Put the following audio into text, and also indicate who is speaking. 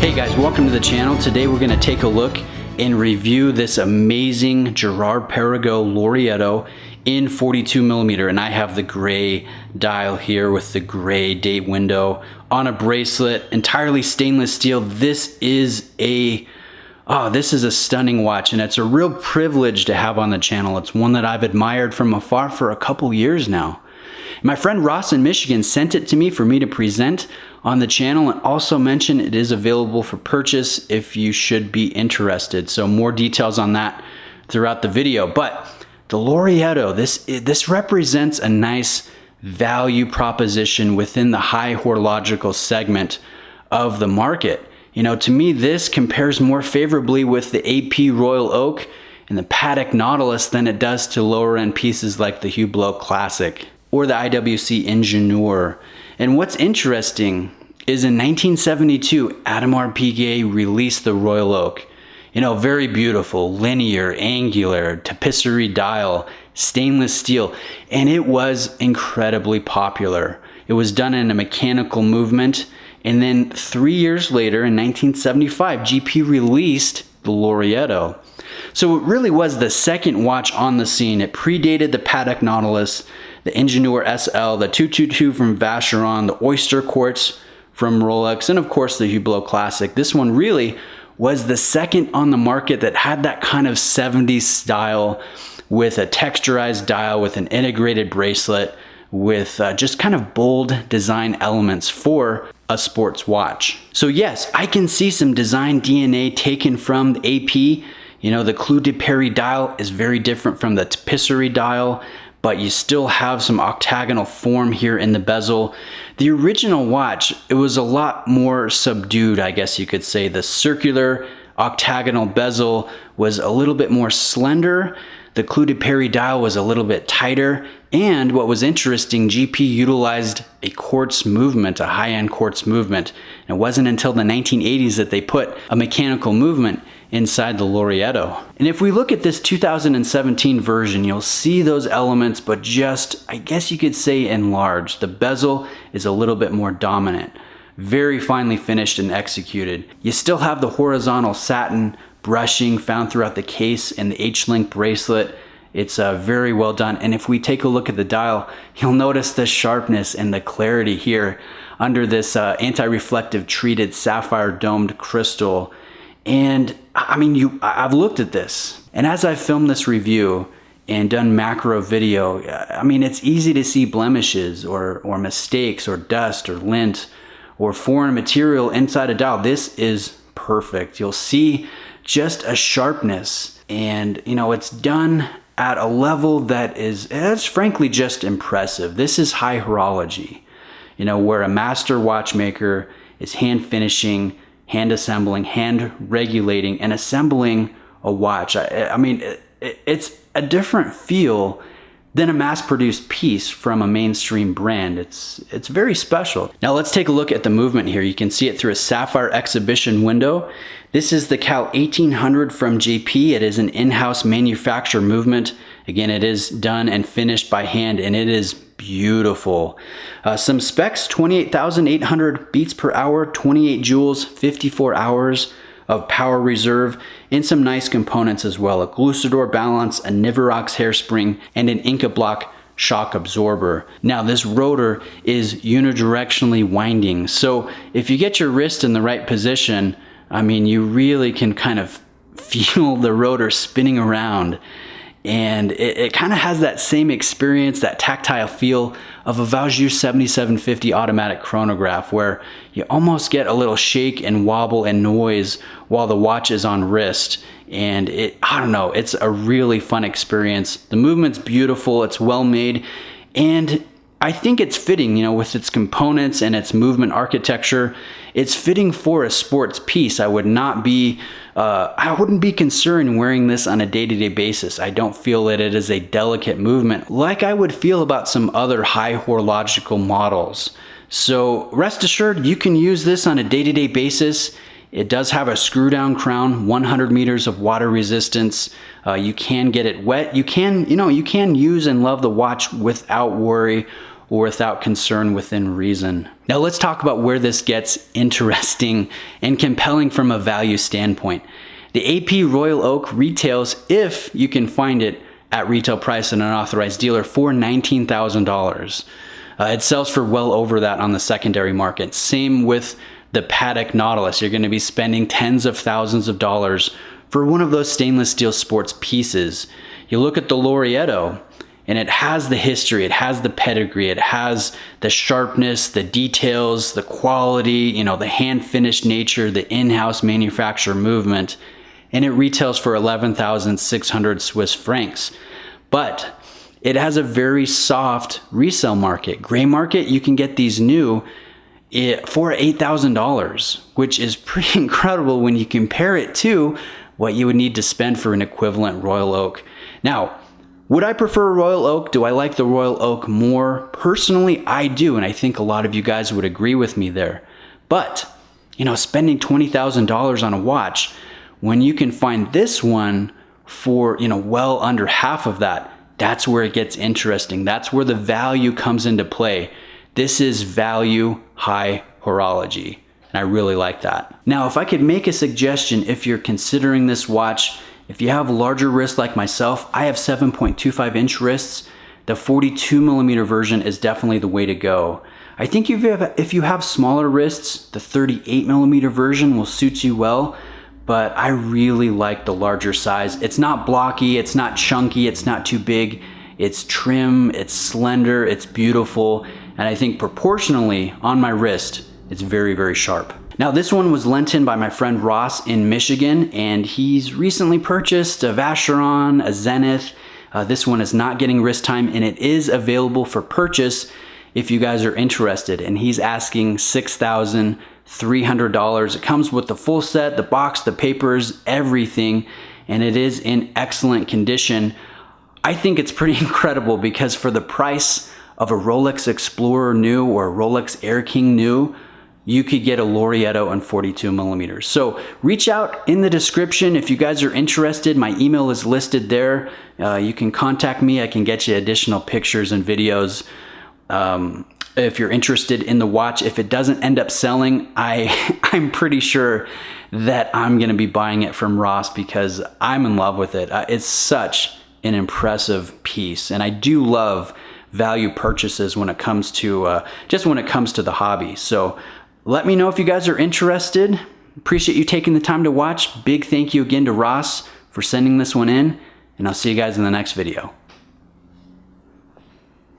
Speaker 1: Hey guys, welcome to the channel. Today we're going to take a look and review this amazing Girard-Perregaux Laureato in 42mm, and I have the gray dial here with the gray date window on a bracelet, entirely stainless steel. This is a stunning watch, and it's a real privilege to have on the channel. It's one that I've admired from afar for a couple years now. My friend Ross in Michigan sent it to me for me to present on the channel, and also mentioned it is available for purchase if you should be interested. So more details on that throughout the video. But the Laureato, this represents a nice value proposition within the high horological segment of the market. You know, to me, this compares more favorably with the AP Royal Oak and the Patek Nautilus than it does to lower end pieces like the Hublot Classic or the IWC Ingenieur. And what's interesting is in 1972, Audemars Piguet released the Royal Oak. You know, very beautiful, linear, angular, tapisserie dial, stainless steel, and it was incredibly popular. It was done in a mechanical movement, and then 3 years later, in 1975, GP released the Laureato. So it really was the second watch on the scene. It predated the Patek Nautilus, the Ingenieur SL, the 222 from Vacheron, the Oyster Quartz from Rolex, and of course the Hublot Classic. This one really was the second on the market that had that kind of 70s style with a texturized dial, with an integrated bracelet, with just kind of bold design elements for a sports watch. So yes, I can see some design DNA taken from the AP. You know, the Clou de Paris dial is very different from the tapisserie dial, but you still have some octagonal form here in the bezel. The original watch, it was a lot more subdued, I guess you could say. The circular octagonal bezel was a little bit more slender. The Clou de Paris dial was a little bit tighter. And what was interesting, GP utilized a quartz movement, a high-end quartz movement. And it wasn't until the 1980s that they put a mechanical movement inside the Laureato. And if we look at this 2017 version, you'll see those elements, but just, I guess you could say, enlarged. The bezel is a little bit more dominant, very finely finished and executed. You still have the horizontal satin brushing found throughout the case and the H-link bracelet. It's very well done. And if we take a look at the dial, you'll notice the sharpness and the clarity here under this anti-reflective treated sapphire domed crystal. And I mean, I've looked at this, and as I've filmed this review and done macro video, I mean, it's easy to see blemishes or mistakes or dust or lint or foreign material inside a dial. This is perfect. You'll see just a sharpness, and you know, it's done at a level that's frankly just impressive. This is high horology, you know, where a master watchmaker is hand finishing, hand assembling, hand regulating, and assembling a watch. I mean, it's a different feel than a mass-produced piece from a mainstream brand. It's very special. Now let's take a look at the movement here. You can see it through a sapphire exhibition window. This is the Cal 1800 from JP. It is an in-house manufacture movement. Again, it is done and finished by hand, and it is beautiful. Some specs: 28,800 beats per hour, 28 joules, 54 hours of power reserve, and some nice components as well: a Glucidor balance, a Niverox hairspring, and an Inca block shock absorber. Now this rotor is unidirectionally winding, so if you get your wrist in the right position, I mean, you really can kind of feel the rotor spinning around. And it kind of has that same experience, that tactile feel of a Valjoux 7750 automatic chronograph, where you almost get a little shake and wobble and noise while the watch is on wrist. And I don't know, it's a really fun experience. The movement's beautiful, it's well made, and I think it's fitting, you know, with its components and its movement architecture. It's fitting for a sports piece. I wouldn't be concerned wearing this on a day-to-day basis. I don't feel that it is a delicate movement like I would feel about some other high horological models. So rest assured, you can use this on a day-to-day basis. It does have a screw down crown, 100 meters of water resistance. You can get it wet. You can use and love the watch without worry or without concern within reason. Now let's talk about where this gets interesting and compelling from a value standpoint. The AP Royal Oak retails, if you can find it at retail price in an authorized dealer, for $19,000. It sells for well over that on the secondary market. Same with the Patek Nautilus. You're going to be spending tens of thousands of dollars for one of those stainless steel sports pieces. You look at the Laureato, and it has the history, it has the pedigree, it has the sharpness, the details, the quality, you know, the hand-finished nature, the in-house manufacture movement, and it retails for 11,600 Swiss francs. But it has a very soft resale market. Gray market, you can get these new for $8,000, which is pretty incredible when you compare it to what you would need to spend for an equivalent Royal Oak. Now, would I prefer a Royal Oak? Do I like the Royal Oak more? Personally, I do, and I think a lot of you guys would agree with me there. But, you know, spending $20,000 on a watch, when you can find this one for, you know, well under half of that, that's where it gets interesting. That's where the value comes into play. This is value high horology, and I really like that. Now, if I could make a suggestion, if you're considering this watch, if you have larger wrists like myself, I have 7.25 inch wrists. The 42 millimeter version is definitely the way to go. I think if you have smaller wrists, the 38 millimeter version will suit you well, but I really like the larger size. It's not blocky, it's not chunky, it's not too big. It's trim, it's slender, it's beautiful, and I think proportionally on my wrist, it's very, very sharp. Now this one was lent in by my friend Ross in Michigan, and he's recently purchased a Vacheron, a Zenith. This one is not getting wrist time, and it is available for purchase if you guys are interested, and he's asking $6,300. It comes with the full set, the box, the papers, everything, and it is in excellent condition. I think it's pretty incredible because for the price of a Rolex Explorer new or a Rolex Air King new, you could get a Laureato in 42 millimeters. So reach out in the description if you guys are interested. My email is listed there. You can contact me. I can get you additional pictures and videos. If you're interested in the watch, if it doesn't end up selling, I'm pretty sure that I'm gonna be buying it from Ross because I'm in love with it. It's such an impressive piece, and I do love value purchases when it comes to just when it comes to the hobby. So let me know if you guys are interested. Appreciate you taking the time to watch. Big thank you again to Ross for sending this one in, and I'll see you guys in the next video.